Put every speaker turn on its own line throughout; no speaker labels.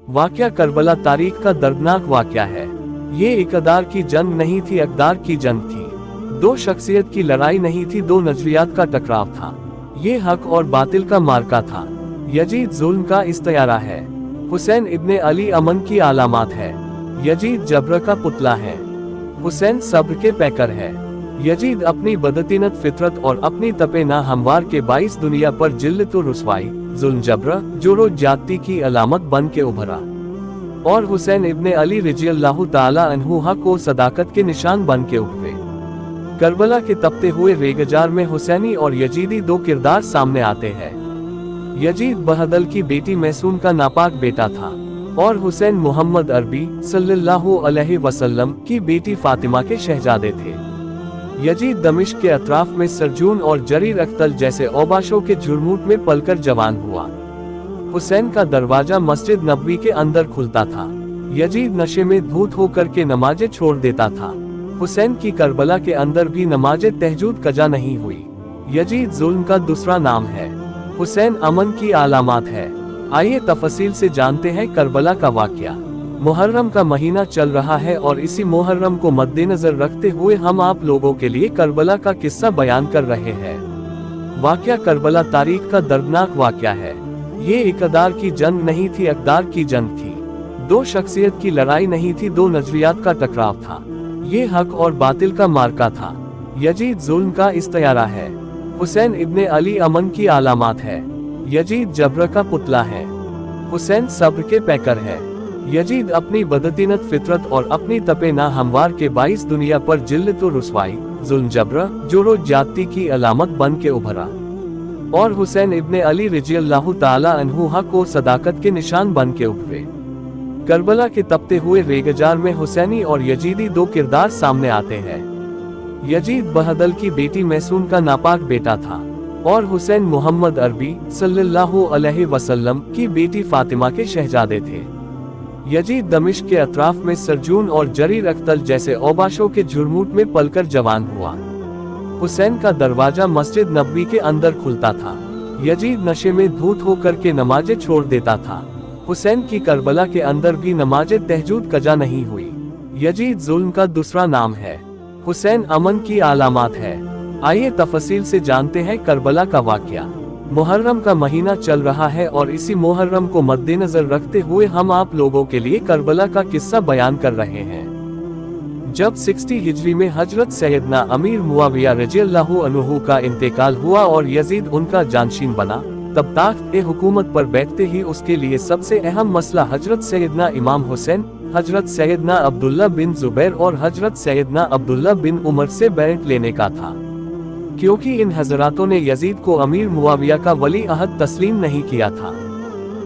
वाकया करबला तारीख का दर्दनाक वाकया है। ये इकदार की जंग नहीं थी, अकदार की जंग थी। दो शख्सियत की लड़ाई नहीं थी, दो नजरियात का टकराव था। ये हक और बातिल का मार्का था। यजीद जुल्म का इस्तियारा है। हुसैन इब्ने अली अमन की अलामत है। यजीद जब्र का पुतला है। हुसैन सब्र के पैकर है। यजीद अपनी बदतीनत फितरत और अपनी तपे ना हमवार के बाइस दुनिया पर जिल्लत व रुसवाई, जुल्म जब्र, जोरो जाती की अलामत बन के उभरा। और हुसैन इब्ने अली रज़ियल्लाहु ताला अन्हु हक व सदाकत के निशान बन के उभरे। करबला के तपते हुए रेगजार में हुसैनी और यजीदी दो किरदार सामने आते हैं। यजीद बहदल की बेटी मैसून का नापाक बेटा था और हुसैन मोहम्मद अरबी सल्लल्लाहु अलैहि वसल्लम की बेटी फातिमा के शहजादे थे। यजीद दमिश्क के अतराफ में सरजून और जरीर अख्तल जैसे औबाशों के झुरमुट में पलकर जवान हुआ। हुसैन का दरवाजा मस्जिद नबवी के अंदर खुलता था। यजीद नशे में धूत होकर के नमाजें छोड़ देता था। हुसैन की करबला के अंदर भी नमाजें तहज्जुद कजा नहीं हुई। यजीद जुल्म का दूसरा नाम है। हुसैन अमन की अलामत है। आइए तफसील से जानते हैं करबला का वाकया। मुहर्रम का महीना चल रहा है और इसी मुहर्रम को मद्देनजर रखते हुए हम आप लोगों के लिए करबला का किस्सा बयान कर रहे हैं। वाकया करबला तारीख का दर्दनाक वाकया है। ये इकदार की जंग नहीं थी, अकदार की जंग थी। दो शख्सियत की लड़ाई नहीं थी, दो नजरियात का टकराव था। ये हक और बातिल का मार्का था। यजीद जुल्म का इस्तियारा है। हुसैन इब्ने अली अमन की अलामत है। यजीद जब्र का पुतला है। हुसैन सब्र के पैकर है। यजीद अपनी बदतीनत फितरत और अपनी तपे ना हमवार के बाइस दुनिया पर जिल्लत व रुसवाई, जुल्म जब्र, जोरो जाती की अलामत बन के उभरा। और हुसैन इब्ने अली रज़ियल्लाहु ताला अन्हु हक व सदाकत के निशान बन के उभरे। करबला के तपते हुए रेगजार में हुसैनी और यजीदी दो किरदार सामने आते हैं। यजीद बहदल की बेटी मैसून का नापाक बेटा था और हुसैन मोहम्मद अरबी सल्लल्लाहु अलैहि वसल्लम की बेटी फातिमा के शहजादे थे। यजीद दमिश्क के अतराफ में सरजून और जरीर अख्तल जैसे औबाशों के झुरमुट में पलकर जवान हुआ। हुसैन का दरवाजा मस्जिद नबवी के अंदर खुलता था। यजीद नशे में धूत होकर के नमाजें छोड़ देता था। हुसैन की करबला के अंदर भी नमाजें तहज्जुद कजा नहीं हुई। यजीद जुल्म का दूसरा नाम है। हुसैन अमन की अलामत है। आइए तफसील से जानते हैं करबला का वाकया। मुहर्रम का महीना चल रहा है और इसी मुहर्रम को मद्देनजर रखते हुए हम आप लोगों के लिए करबला का किस्सा बयान कर रहे हैं। जब 60 हिजरी में हजरत सैयदना अमीर मुआविया रज़ियल्लाहु अन्हु का इंतकाल हुआ और यजीद उनका जानशीन बना, तब ताख्त-ए-हुकूमत पर बैठते ही उसके लिए सबसे अहम मसला हजरत सैयदना इमाम हुसैन, हजरत सैयदना अब्दुल्ला बिन जुबैर और हजरत सैयदना अब्दुल्ला बिन उमर से बैत लेने का था, क्योंकि इन हजरातों ने यजीद को अमीर मुआविया का वली अहद तस्लीम नहीं किया था।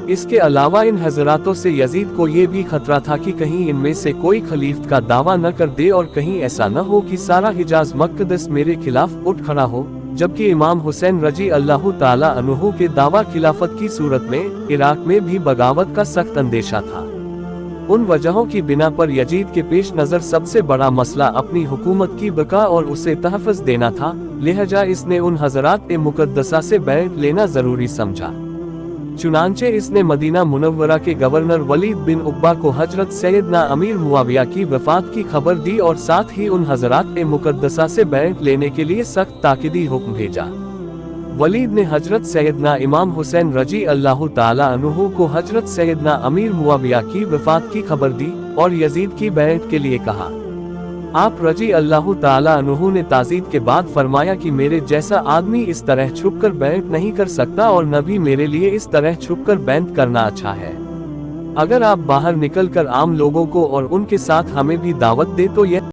इसके अलावा इन हजरातों से यजीद को ये भी खतरा था कि कहीं इनमें से कोई खलीफत का दावा न कर दे और कहीं ऐसा न हो कि सारा हिजाज मक़दस मेरे खिलाफ उठ खड़ा हो, जबकि इमाम हुसैन रज़ियल्लाहु ताला अन्हु के दावा खिलाफत की सूरत में इराक में भी बगावत का सख्त अंदेशा था। उन वजहों की बिना पर यजीद के पेश नज़र सबसे बड़ा मसला अपनी हुकूमत की बका और उसे तहफ़्फ़ुज़ देना था, लिहाजा इसने उन हज़रात-ए-मुक़द्दसा से बैत लेना ज़रूरी समझा। चुनांचे इसने मदीना मुनव्वरा के गवर्नर वलीद बिन उक़बा को हजरत सैयदना अमीर मुआविया की वफ़ात की खबर दी और साथ ही उन हज़रात-ए-मुक़द्दसा से बैत लेने के लिए सख्त ताकीदी हुक्म भेजा। वलीद ने हजरत सैयदना इमाम हुसैन रज़ियल्लाहु ताला अन्हु को हजरत सैयदना अमीर मुआविया की वफ़ात की खबर दी और यजीद की बैत के लिए कहा। आप रज़ियल्लाहु ताला अन्हु ने ताज़ीद के बाद फरमाया कि मेरे जैसा आदमी इस तरह छुपकर बैत नहीं कर सकता और न भी मेरे लिए इस तरह छुपकर बैत करना अच्छा है। अगर आप बाहर निकलकर आम लोगों को और उनके साथ हमें भी दावत दे तो यह